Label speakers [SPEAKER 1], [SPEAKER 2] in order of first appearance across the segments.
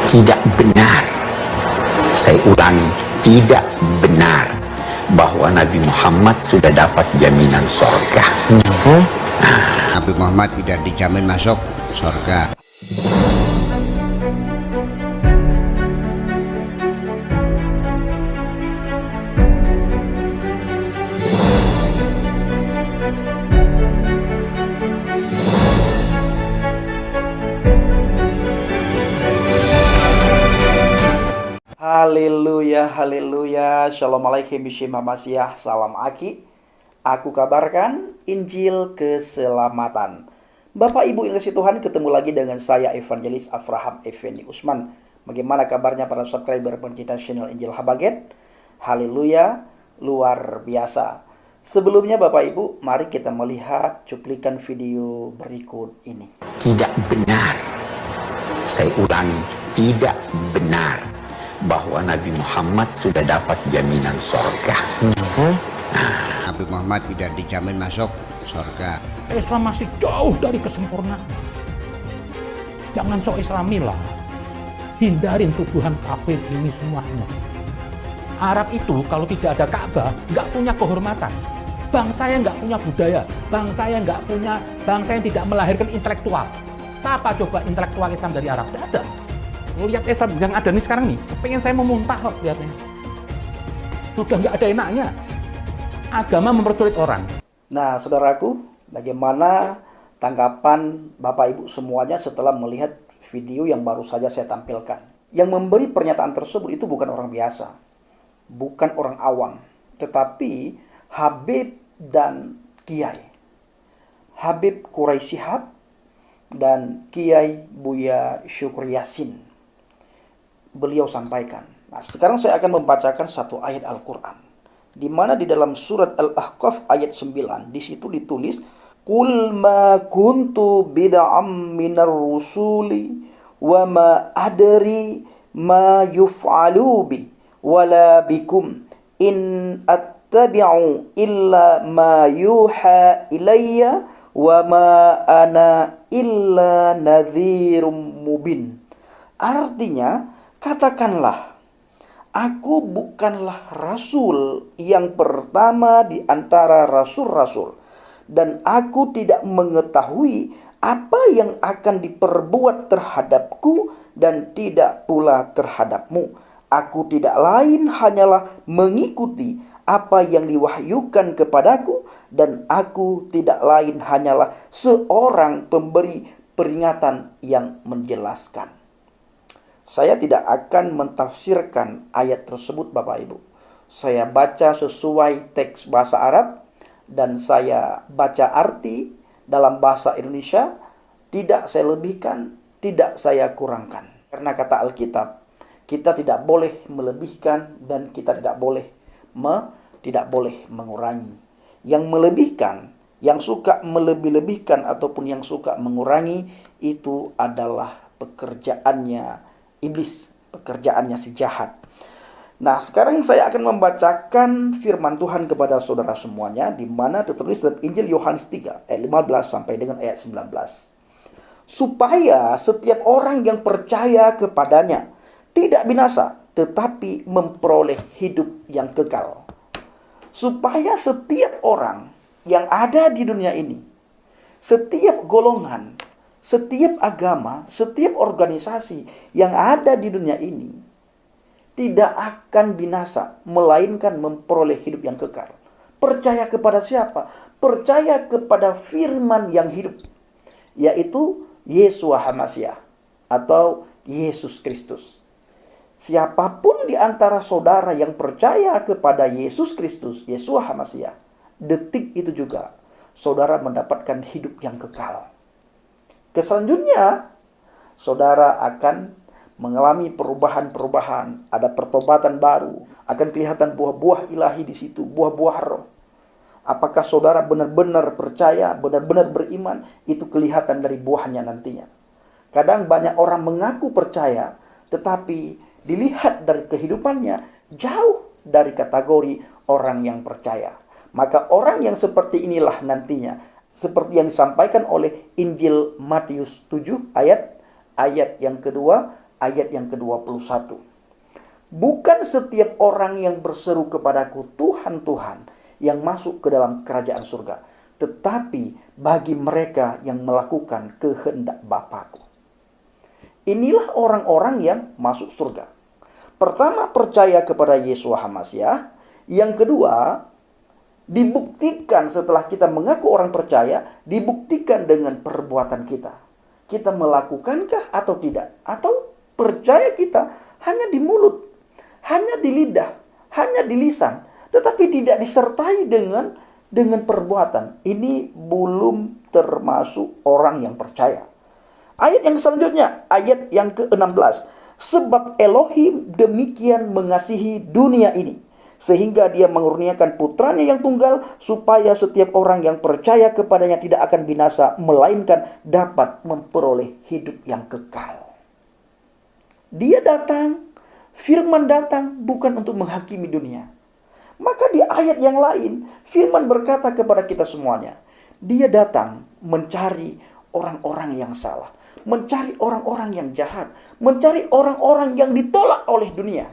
[SPEAKER 1] Tidak benar. Saya ulangi, tidak benar bahwa Nabi Muhammad sudah dapat jaminan surga.
[SPEAKER 2] Nabi Muhammad tidak dijamin masuk surga.
[SPEAKER 3] Haleluya, haleluya, shalom alaikum bismillahirrahmanirrahim, salam aki. Aku kabarkan Injil keselamatan. Bapak Ibu yang kasih Tuhan, ketemu lagi dengan saya Evangelis Avraham Effendi Usman. Bagaimana kabarnya para subscriber pencinta channel Injil Habaget? Haleluya, luar biasa. Sebelumnya Bapak Ibu, mari kita melihat cuplikan video berikut ini.
[SPEAKER 1] Tidak benar. Saya ulangi, tidak benar bahwa Nabi Muhammad sudah dapat jaminan surga.
[SPEAKER 2] Nabi Muhammad tidak dijamin masuk surga.
[SPEAKER 4] Islam masih jauh dari kesempurnaan. Jangan sok Islami lah. Hindarin tuduhan kafir ini semuanya. Arab itu kalau tidak ada Ka'bah nggak punya kehormatan. Bangsa yang nggak punya budaya, bangsa yang tidak melahirkan intelektual. Siapa coba intelektual Islam dari Arab? Tidak ada. Lihat Islam yang ada nih sekarang nih, pengen saya memuntah kok lihatnya. Sudah nggak ada enaknya. Agama mempersulit orang.
[SPEAKER 3] Nah, saudaraku, bagaimana tanggapan Bapak Ibu semuanya setelah melihat video yang baru saja saya tampilkan? Yang memberi pernyataan tersebut itu bukan orang biasa, bukan orang awam, tetapi Habib dan Kiai. Habib Quraisy Shihab dan Kiai Buya Syukur Yasin. Beliau sampaikan. Nah, sekarang saya akan membacakan satu ayat Al-Quran, di mana di dalam surat Al-Ahqaf ayat 9, di situ ditulis, "Qul ma kuntu bid'am minar rusuli wa ma adri ma yuf'alu bi wala bikum in attabi'u illa ma yuha ilayya wa ma ana illa nadhirum mubin." Artinya, katakanlah, aku bukanlah rasul yang pertama di antara rasul-rasul, dan aku tidak mengetahui apa yang akan diperbuat terhadapku dan tidak pula terhadapmu. Aku tidak lain hanyalah mengikuti apa yang diwahyukan kepadaku, dan aku tidak lain hanyalah seorang pemberi peringatan yang menjelaskan. Saya tidak akan mentafsirkan ayat tersebut Bapak Ibu. Saya baca sesuai teks bahasa Arab dan saya baca arti dalam bahasa Indonesia. Tidak saya lebihkan, tidak saya kurangkan. Karena kata Alkitab, kita tidak boleh melebihkan dan kita tidak boleh mengurangi. Yang melebihkan, yang suka melebih-lebihkan ataupun yang suka mengurangi, itu adalah pekerjaannya iblis, pekerjaannya si jahat. Nah, sekarang saya akan membacakan firman Tuhan kepada saudara semuanya, di mana tertulis dalam Injil Yohanes 3 ayat 15 sampai dengan ayat 19. Supaya setiap orang yang percaya kepadanya tidak binasa, tetapi memperoleh hidup yang kekal. Supaya setiap orang yang ada di dunia ini, setiap golongan, setiap agama, setiap organisasi yang ada di dunia ini tidak akan binasa, melainkan memperoleh hidup yang kekal. Percaya kepada siapa? Percaya kepada firman yang hidup, yaitu Yeshua HaMashiach atau Yesus Kristus. Siapapun di antara saudara yang percaya kepada Yesus Kristus, Yeshua HaMashiach, detik itu juga saudara mendapatkan hidup yang kekal. Selanjutnya, saudara akan mengalami perubahan-perubahan, ada pertobatan baru, akan kelihatan buah-buah ilahi di situ, buah-buah roh. Apakah saudara benar-benar percaya, benar-benar beriman, itu kelihatan dari buahnya nantinya. Kadang banyak orang mengaku percaya, tetapi dilihat dari kehidupannya jauh dari kategori orang yang percaya. Maka orang yang seperti inilah nantinya, seperti yang disampaikan oleh Injil Matius 7 ayat yang kedua, ayat yang ke-21. Bukan setiap orang yang berseru kepadaku, Tuhan, Tuhan, yang masuk ke dalam kerajaan surga, tetapi bagi mereka yang melakukan kehendak Bapa-Ku. Inilah orang-orang yang masuk surga. Pertama, percaya kepada Yeshua HaMashiach. Yang kedua, dibuktikan setelah kita mengaku orang percaya, dibuktikan dengan perbuatan kita. Kita melakukankah atau tidak? Atau percaya kita hanya di mulut, hanya di lidah, hanya di lisan, tetapi tidak disertai dengan perbuatan. Ini belum termasuk orang yang percaya. Ayat yang selanjutnya, ayat yang ke-16. Sebab Elohim demikian mengasihi dunia ini, sehingga dia mengurniakan putranya yang tunggal, supaya setiap orang yang percaya kepadanya tidak akan binasa, melainkan dapat memperoleh hidup yang kekal. Dia datang, firman datang bukan untuk menghakimi dunia. Maka di ayat yang lain, firman berkata kepada kita semuanya, dia datang mencari orang-orang yang salah, mencari orang-orang yang jahat, mencari orang-orang yang ditolak oleh dunia.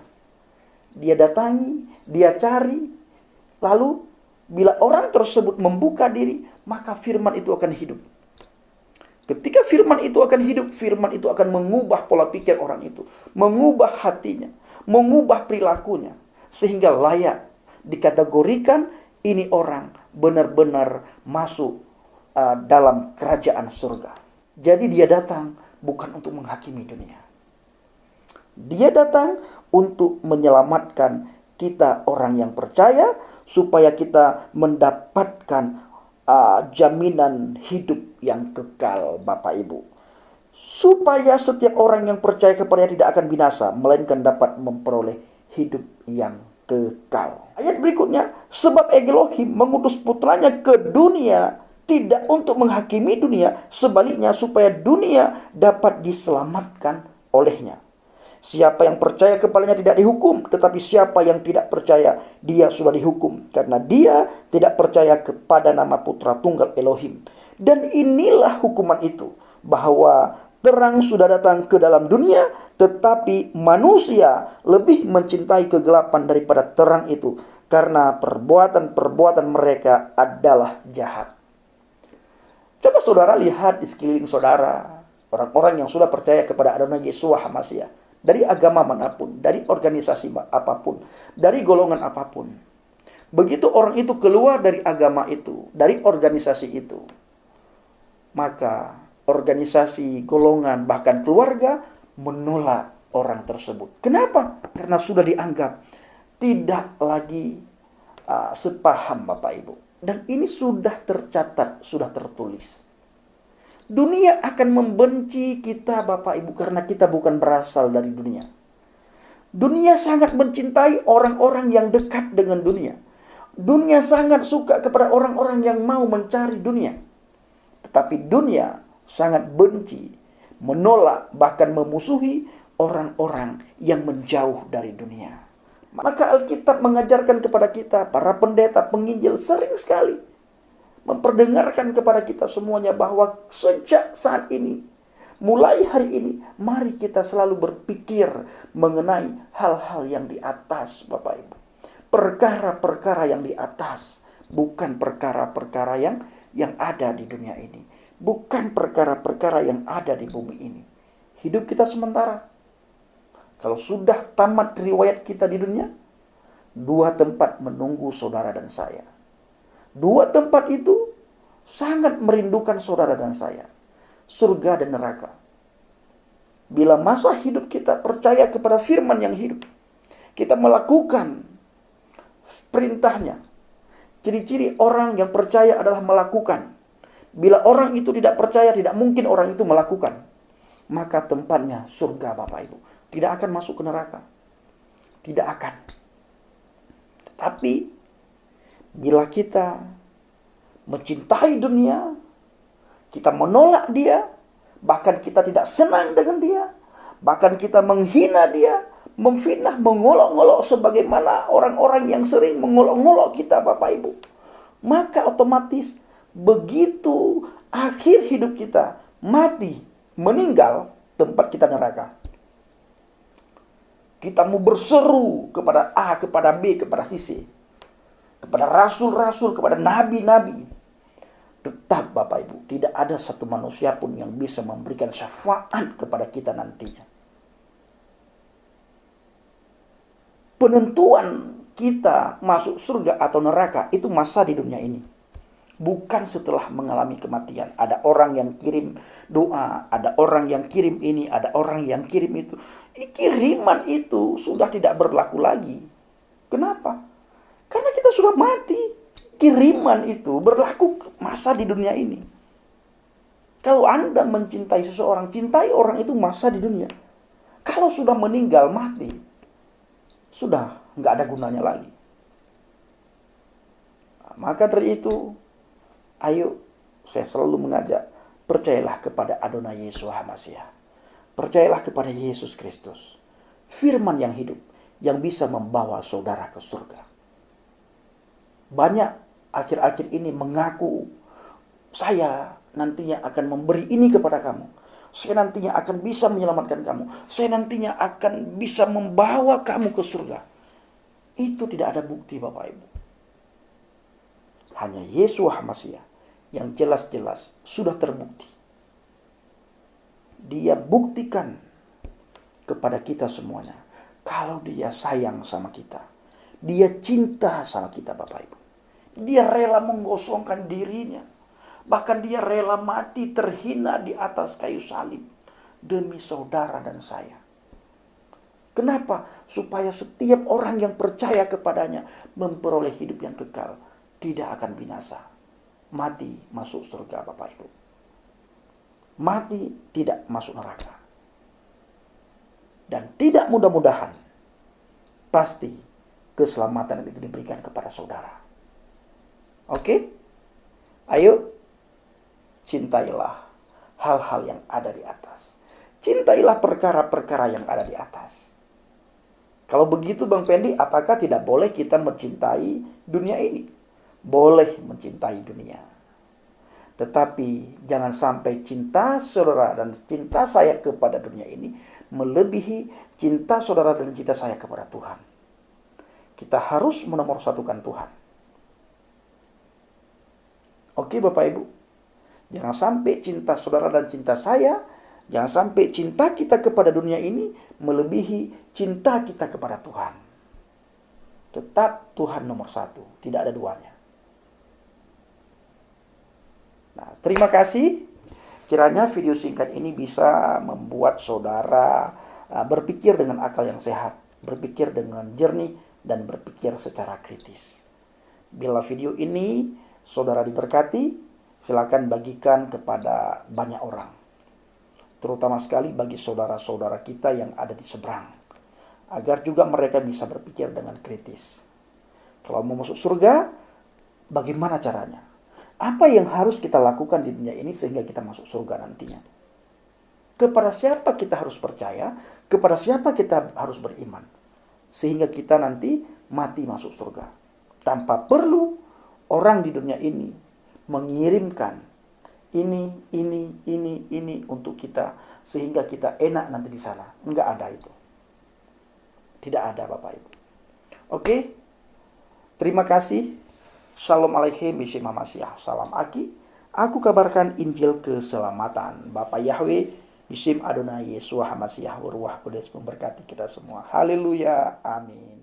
[SPEAKER 3] Dia datangi, dia cari, lalu bila orang tersebut membuka diri, maka firman itu akan hidup. Ketika firman itu akan hidup, firman itu akan mengubah pola pikir orang itu, mengubah hatinya, mengubah perilakunya, sehingga layak dikategorikan ini orang benar-benar masuk dalam kerajaan surga. Jadi dia datang bukan untuk menghakimi dunia. Dia datang untuk menyelamatkan kita orang yang percaya, supaya kita mendapatkan jaminan hidup yang kekal, Bapak Ibu. Supaya setiap orang yang percaya kepadanya tidak akan binasa, melainkan dapat memperoleh hidup yang kekal. Ayat berikutnya, sebab Elohim mengutus putranya ke dunia, tidak untuk menghakimi dunia, sebaliknya supaya dunia dapat diselamatkan olehnya. Siapa yang percaya kepadanya tidak dihukum, tetapi siapa yang tidak percaya, dia sudah dihukum, karena dia tidak percaya kepada nama Putra Tunggal Elohim. Dan inilah hukuman itu, bahwa terang sudah datang ke dalam dunia, tetapi manusia lebih mencintai kegelapan daripada terang itu, karena perbuatan-perbuatan mereka adalah jahat. Coba saudara lihat di sekeliling saudara, orang-orang yang sudah percaya kepada Adonai Yeshua HaMashiach, dari agama manapun, dari organisasi apapun, dari golongan apapun. Begitu orang itu keluar dari agama itu, dari organisasi itu, maka organisasi, golongan, bahkan keluarga menolak orang tersebut. Kenapa? Karena sudah dianggap tidak lagi sepaham, Bapak Ibu. Dan ini sudah tercatat, sudah tertulis. Dunia akan membenci kita, Bapak Ibu, karena kita bukan berasal dari dunia. Dunia sangat mencintai orang-orang yang dekat dengan dunia. Dunia sangat suka kepada orang-orang yang mau mencari dunia. Tetapi dunia sangat benci, menolak, bahkan memusuhi orang-orang yang menjauh dari dunia. Maka Alkitab mengajarkan kepada kita, para pendeta, penginjil, sering sekali memperdengarkan kepada kita semuanya bahwa sejak saat ini, mulai hari ini, mari kita selalu berpikir mengenai hal-hal yang di atas, Bapak Ibu. Perkara-perkara yang di atas, bukan perkara-perkara yang ada di dunia ini. Bukan perkara-perkara yang ada di bumi ini. Hidup kita sementara. Kalau sudah tamat riwayat kita di dunia, 2 tempat menunggu saudara dan saya. 2 tempat itu sangat merindukan saudara dan saya. Surga dan neraka. Bila masa hidup kita percaya kepada firman yang hidup, kita melakukan perintahnya. Ciri-ciri orang yang percaya adalah melakukan. Bila orang itu tidak percaya, tidak mungkin orang itu melakukan. Maka tempatnya surga, Bapak Ibu. Tidak akan masuk ke neraka. Tidak akan. Tapi bila kita mencintai dunia, kita menolak dia, bahkan kita tidak senang dengan dia, bahkan kita menghina dia, memfitnah, mengolok-olok sebagaimana orang-orang yang sering mengolok-olok kita, Bapak Ibu, maka otomatis begitu akhir hidup kita, mati, meninggal, tempat kita neraka. Kita mau berseru kepada A, kepada B, kepada C, kepada rasul-rasul, kepada nabi-nabi. Tetap Bapak Ibu, tidak ada satu manusia pun yang bisa memberikan syafaat kepada kita nantinya. Penentuan kita masuk surga atau neraka itu masa di dunia ini. Bukan setelah mengalami kematian. Ada orang yang kirim doa, ada orang yang kirim ini, ada orang yang kirim itu. Kiriman itu sudah tidak berlaku lagi. Kenapa? Karena kita sudah mati. Kiriman itu berlaku masa di dunia ini. Kalau Anda mencintai seseorang, cintai orang itu masa di dunia. Kalau sudah meninggal, mati, sudah nggak ada gunanya lagi. Nah, maka dari itu, ayo, saya selalu mengajak, percayalah kepada Adonai Yesus HaMashiach. Percayalah kepada Yesus Kristus. Firman yang hidup, yang bisa membawa saudara ke surga. Banyak akhir-akhir ini mengaku, saya nantinya akan memberi ini kepada kamu. Saya nantinya akan bisa menyelamatkan kamu. Saya nantinya akan bisa membawa kamu ke surga. Itu tidak ada bukti Bapak Ibu. Hanya Yesus HaMashiach yang jelas-jelas sudah terbukti. Dia buktikan kepada kita semuanya. Kalau dia sayang sama kita. Dia cinta sama kita Bapak Ibu. Dia rela menggosongkan dirinya. Bahkan dia rela mati terhina di atas kayu salib. Demi saudara dan saya. Kenapa? Supaya setiap orang yang percaya kepadanya memperoleh hidup yang kekal. Tidak akan binasa. Mati masuk surga Bapak Ibu. Mati tidak masuk neraka. Dan tidak mudah-mudahan pasti keselamatan itu diberikan kepada saudara. Oke? Ayo, cintailah hal-hal yang ada di atas. Cintailah perkara-perkara yang ada di atas. Kalau begitu Bang Fendi, apakah tidak boleh kita mencintai dunia ini? Boleh mencintai dunia. Tetapi jangan sampai cinta saudara dan cinta saya kepada dunia ini melebihi cinta saudara dan cinta saya kepada Tuhan. Kita harus menomorsatukan Tuhan. Oke Bapak Ibu. Jangan sampai cinta saudara dan cinta saya, jangan sampai cinta kita kepada dunia ini melebihi cinta kita kepada Tuhan. Tetap Tuhan nomor satu, tidak ada duanya. Nah, terima kasih. Kiranya video singkat ini bisa membuat saudara berpikir dengan akal yang sehat, berpikir dengan jernih, dan berpikir secara kritis. Bila video ini saudara diberkati, silakan bagikan kepada banyak orang. Terutama sekali bagi saudara-saudara kita yang ada di seberang. Agar juga mereka bisa berpikir dengan kritis. Kalau mau masuk surga, bagaimana caranya? Apa yang harus kita lakukan di dunia ini sehingga kita masuk surga nantinya? Kepada siapa kita harus percaya? Kepada siapa kita harus beriman? Sehingga kita nanti mati masuk surga. Tanpa perlu orang di dunia ini mengirimkan ini untuk kita. Sehingga kita enak nanti di sana. Enggak ada itu. Tidak ada Bapak Ibu. Oke? Terima kasih. Shalom Aleichem Yeshua HaMashiach. Salam Aki. Aku kabarkan Injil keselamatan. Bapa Yahweh, Bishem Adonai Yeshua HaMashiach, Ruach Kudus memberkati kita semua. Haleluya. Amin.